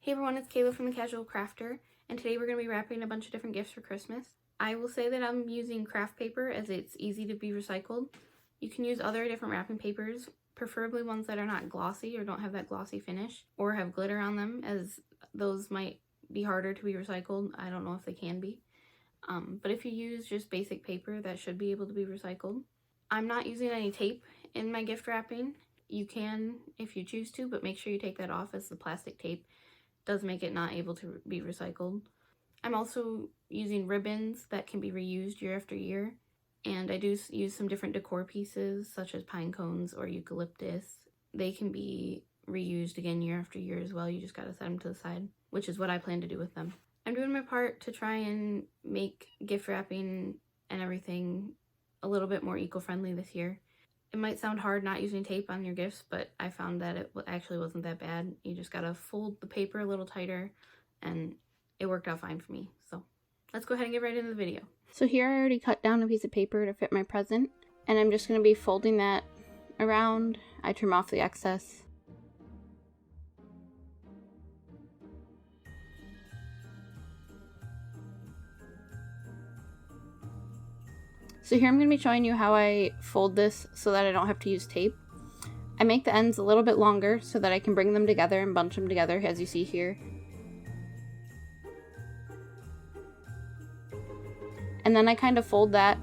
Hey everyone, it's Kayla from The Casual Crafter, and today we're going to be wrapping a bunch of different gifts for Christmas. I will say that I'm using craft paper as it's easy to be recycled. You can use other different wrapping papers, preferably ones that are not glossy or don't have that glossy finish, or have glitter on them, as those might be harder to be recycled. I don't know if they can be. But if you use just basic paper, that should be able to be recycled. I'm not using any tape in my gift wrapping. You can if you choose to, but make sure you take that off, as the plastic tape does make it not able to be recycled. I'm also using ribbons that can be reused year after year, and I do use some different decor pieces such as pine cones or eucalyptus. They can be reused again year after year as well. You just gotta set them to the side, which is what I plan to do with them. I'm doing my part to try and make gift wrapping and everything a little bit more eco-friendly this year. It might sound hard not using tape on your gifts, but I found that it actually wasn't that bad. You just gotta fold the paper a little tighter, and it worked out fine for me. So let's go ahead and get right into the video. So here I already cut down a piece of paper to fit my present, and I'm just gonna be folding that around. I trim off the excess. So here I'm going to be showing you how I fold this so that I don't have to use tape. I make the ends a little bit longer so that I can bring them together and bunch them together, as you see here. And then I kind of fold that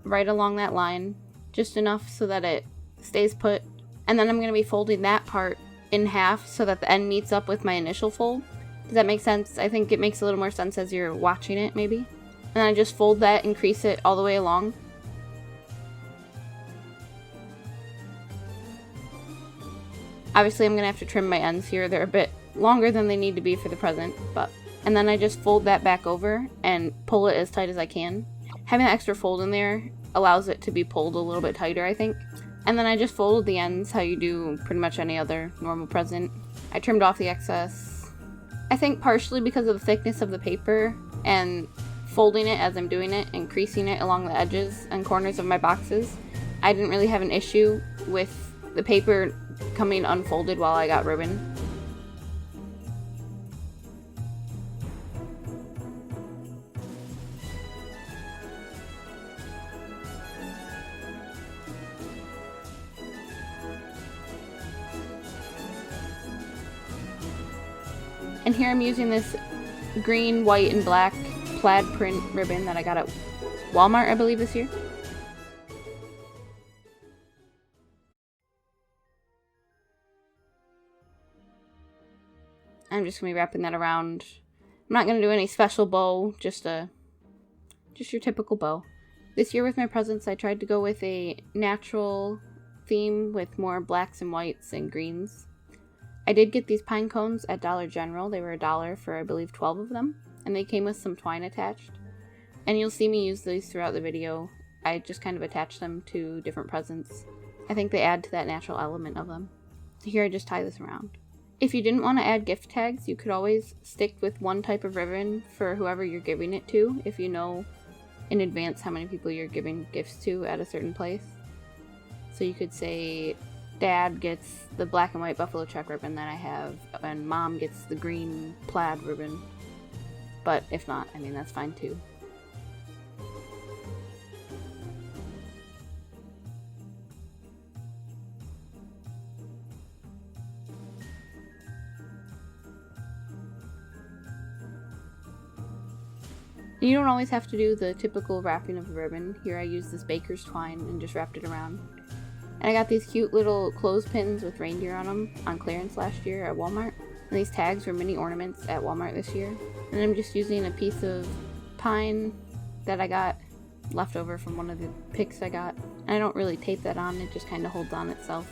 right along that line, just enough so that it stays put. And then I'm going to be folding that part in half so that the end meets up with my initial fold. Does that make sense? I think it makes a little more sense as you're watching it, maybe. And then I just fold that and crease it all the way along. Obviously, I'm going to have to trim my ends here. They're a bit longer than they need to be for the present, but... And then I just fold that back over and pull it as tight as I can. Having that extra fold in there allows it to be pulled a little bit tighter, I think. And then I just folded the ends how you do pretty much any other normal present. I trimmed off the excess. I think partially because of the thickness of the paper and folding it as I'm doing it and creasing it along the edges and corners of my boxes, I didn't really have an issue with the paper coming unfolded while I got ribbon. And here I'm using this green, white, and black plaid print ribbon that I got at Walmart, I believe, this year. I'm just going to be wrapping that around. I'm not going to do any special bow, just your typical bow. This year with my presents, I tried to go with a natural theme with more blacks and whites and greens. I did get these pine cones at Dollar General. They were $1 for, I believe, 12 of them. And they came with some twine attached. And you'll see me use these throughout the video. I just kind of attach them to different presents. I think they add to that natural element of them. Here I just tie this around. If you didn't want to add gift tags, you could always stick with one type of ribbon for whoever you're giving it to, if you know in advance how many people you're giving gifts to at a certain place. So you could say Dad gets the black and white buffalo check ribbon that I have, and Mom gets the green plaid ribbon. But if not, I mean, that's fine too. You don't always have to do the typical wrapping of the ribbon. Here I used this baker's twine and just wrapped it around. And I got these cute little clothespins with reindeer on them on clearance last year at Walmart. And these tags were mini ornaments at Walmart this year. And I'm just using a piece of pine that I got left over from one of the picks I got. And I don't really tape that on, it just kind of holds on itself.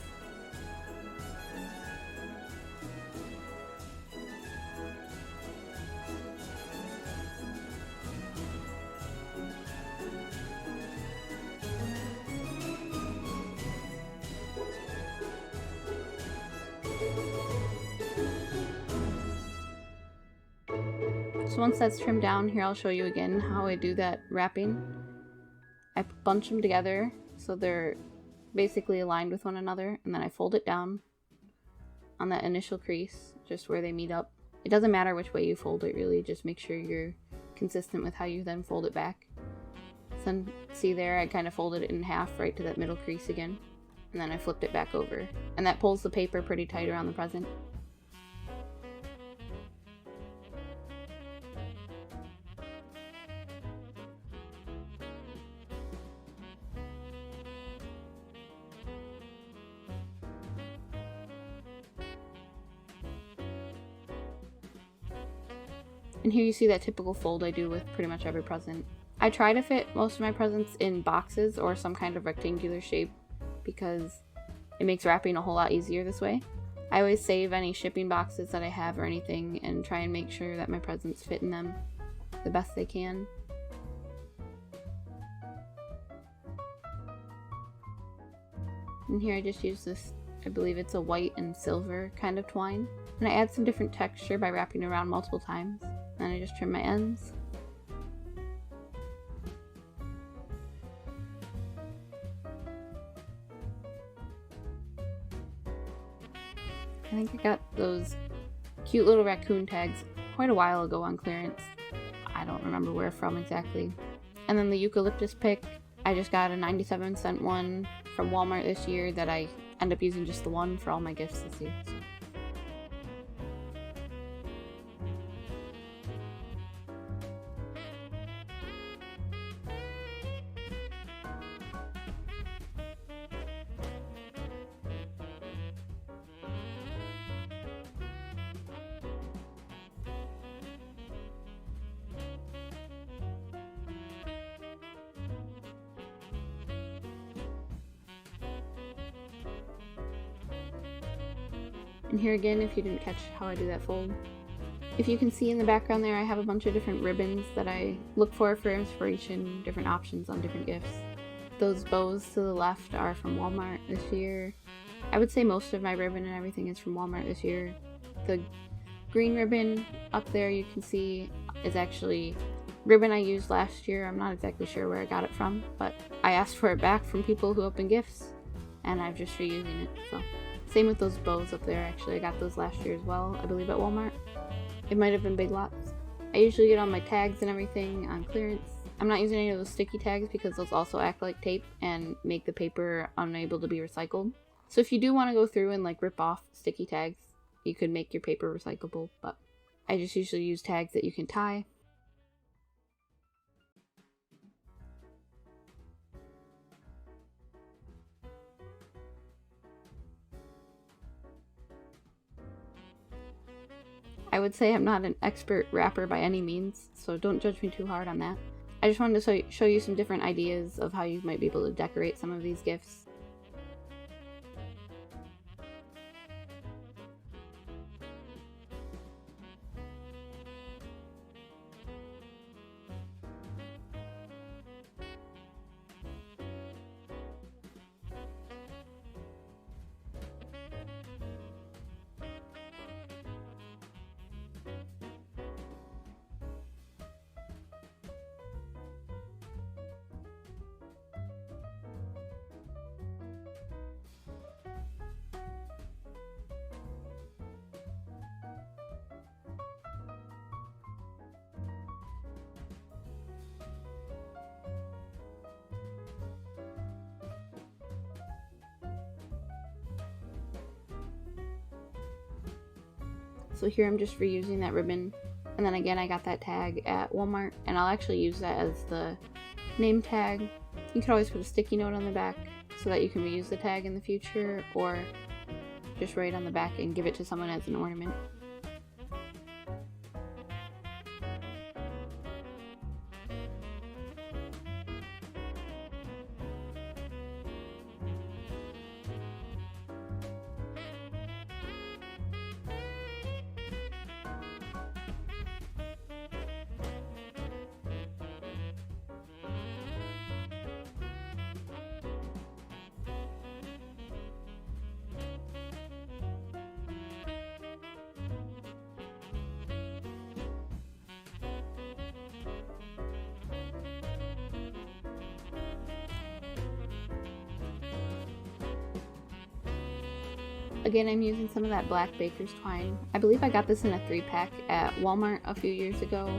So once that's trimmed down, here I'll show you again how I do that wrapping. I bunch them together so they're basically aligned with one another, and then I fold it down on that initial crease, just where they meet up. It doesn't matter which way you fold it, really, just make sure you're consistent with how you then fold it back. So see there, I kind of folded it in half right to that middle crease again, and then I flipped it back over, and that pulls the paper pretty tight around the present. And here you see that typical fold I do with pretty much every present. I try to fit most of my presents in boxes or some kind of rectangular shape because it makes wrapping a whole lot easier this way. I always save any shipping boxes that I have or anything and try and make sure that my presents fit in them the best they can. And here I just use this, I believe it's a white and silver kind of twine. And I add some different texture by wrapping around multiple times. And I just trim my ends. I think I got those cute little raccoon tags quite a while ago on clearance. I don't remember where from exactly. And then the eucalyptus pick, I just got a 97-cent one from Walmart this year that I end up using just the one for all my gifts this year. So. And here again, if you didn't catch how I do that fold. If you can see in the background there, I have a bunch of different ribbons that I look for inspiration, different options on different gifts. Those bows to the left are from Walmart this year. I would say most of my ribbon and everything is from Walmart this year. The green ribbon up there you can see is actually ribbon I used last year. I'm not exactly sure where I got it from, but I asked for it back from people who open gifts, and I'm just reusing it, so. Same with those bows up there, actually. I got those last year as well, I believe at Walmart. It might have been Big Lots. I usually get all my tags and everything on clearance. I'm not using any of those sticky tags because those also act like tape and make the paper unable to be recycled. So if you do want to go through and like rip off sticky tags, you could make your paper recyclable, but I just usually use tags that you can tie. I would say I'm not an expert wrapper by any means, so don't judge me too hard on that. I just wanted to show you some different ideas of how you might be able to decorate some of these gifts. So here I'm just reusing that ribbon, and then again I got that tag at Walmart, and I'll actually use that as the name tag. You can always put a sticky note on the back so that you can reuse the tag in the future, or just write on the back and give it to someone as an ornament. Again, I'm using some of that black baker's twine. I believe I got this in a 3-pack at Walmart a few years ago.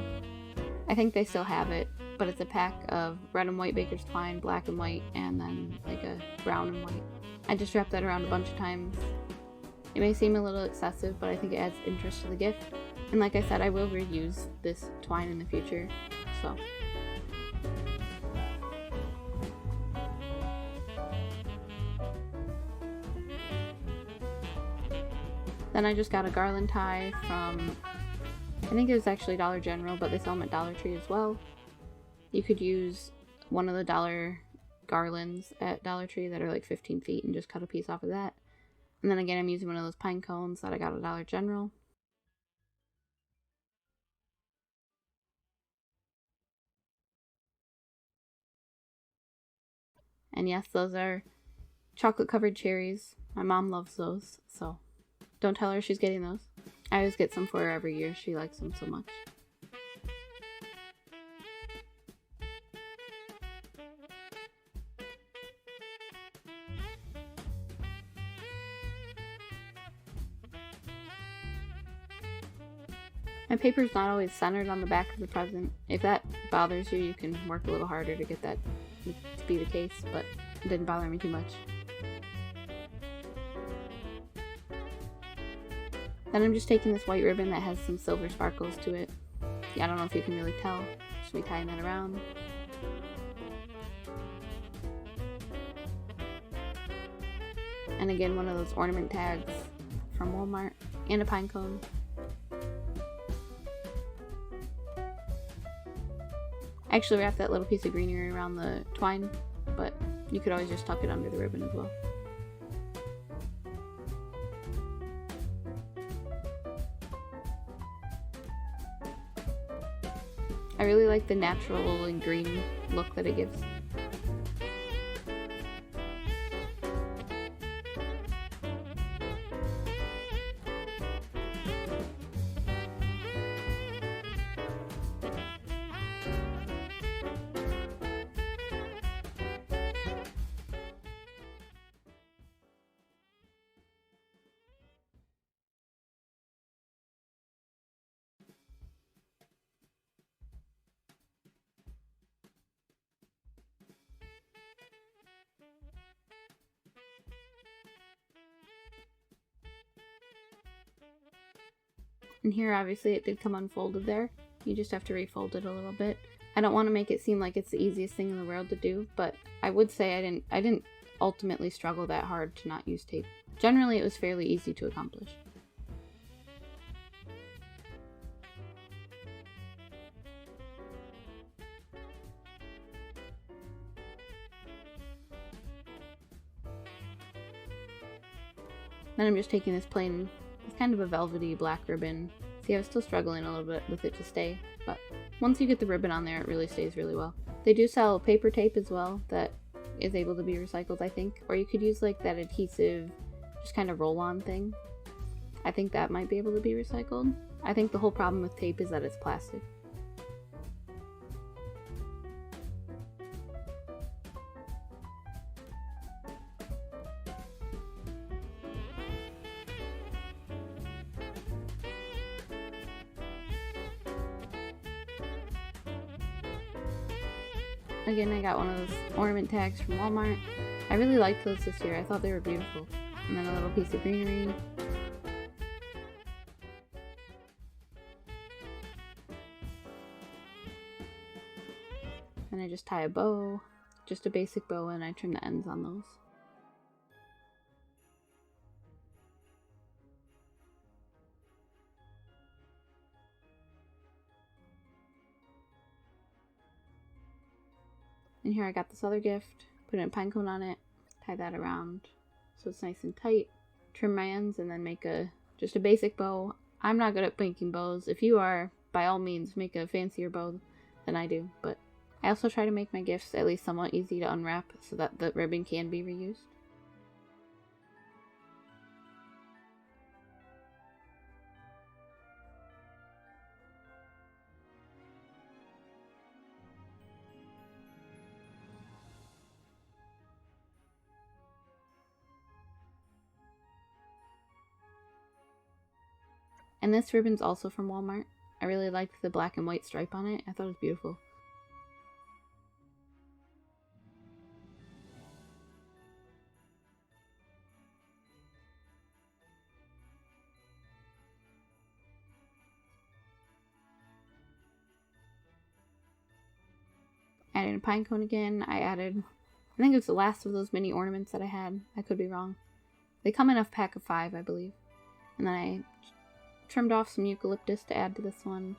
I think they still have it, but it's a pack of red and white baker's twine, black and white, and then like a brown and white. I just wrapped that around a bunch of times. It may seem a little excessive, but I think it adds interest to the gift. And like I said, I will reuse this twine in the future, so. Then I just got a garland tie from, I think it was actually Dollar General, but they sell them at Dollar Tree as well. You could use one of the dollar garlands at Dollar Tree that are like 15 feet and just cut a piece off of that. And then again, I'm using one of those pine cones that I got at Dollar General. And yes, those are chocolate covered cherries. My mom loves those, so don't tell her she's getting those. I always get some for her every year. She likes them so much. My paper's not always centered on the back of the present. If that bothers you, you can work a little harder to get that to be the case, but it didn't bother me too much. Then I'm just taking this white ribbon that has some silver sparkles to it. Yeah, I don't know if you can really tell. Just be tying that around. And again, one of those ornament tags from Walmart and a pine cone. I actually wrapped that little piece of greenery around the twine, but you could always just tuck it under the ribbon as well. I really like the natural and green look that it gives. And here obviously it did come unfolded there. You just have to refold it a little bit. I don't want to make it seem like it's the easiest thing in the world to do, but I would say I didn't ultimately struggle that hard to not use tape. Generally it was fairly easy to accomplish. Then I'm just taking this plain, it's kind of a velvety black ribbon. See, I was still struggling a little bit with it to stay, but once you get the ribbon on there, it really stays really well. They do sell paper tape as well that is able to be recycled, I think. Or you could use like that adhesive, just kind of roll-on thing. I think that might be able to be recycled. I think the whole problem with tape is that it's plastic. Again, I got one of those ornament tags from Walmart. I really liked those this year. I thought they were beautiful. And then a little piece of greenery. And I just tie a bow, just a basic bow, and I trim the ends on those. And here I got this other gift, put a pine cone on it, tie that around so it's nice and tight, trim my ends, and then make just a basic bow. I'm not good at making bows. If you are, by all means, make a fancier bow than I do, but I also try to make my gifts at least somewhat easy to unwrap so that the ribbon can be reused. And this ribbon's also from Walmart. I really liked the black and white stripe on it. I thought it was beautiful. Added a pine cone again. I think it was the last of those mini ornaments that I had. I could be wrong. They come in a pack of 5, I believe. And then I trimmed off some eucalyptus to add to this one.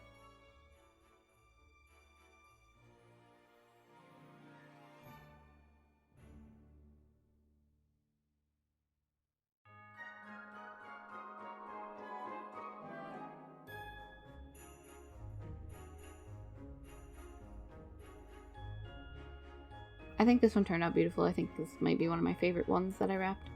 I think this one turned out beautiful. I think this might be one of my favorite ones that I wrapped.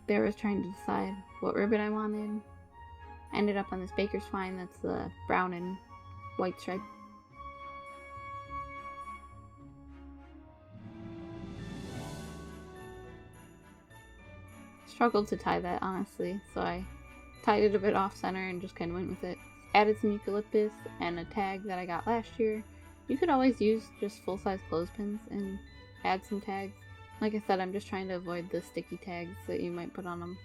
There was trying to decide what ribbon I wanted. I ended up on this baker's twine that's the brown and white stripe. Struggled to tie that, honestly, so I tied it a bit off center and just kind of went with it. Added some eucalyptus and a tag that I got last year. You could always use just full-size clothespins and add some tags. Like I said, I'm just trying to avoid the sticky tags that you might put on them.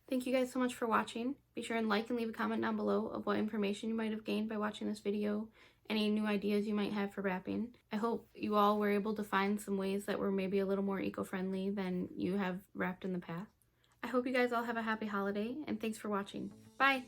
Thank you guys so much for watching. Be sure and like and leave a comment down below of what information you might have gained by watching this video, any new ideas you might have for wrapping. I hope you all were able to find some ways that were maybe a little more eco-friendly than you have wrapped in the past. I hope you guys all have a happy holiday, and thanks for watching. Bye!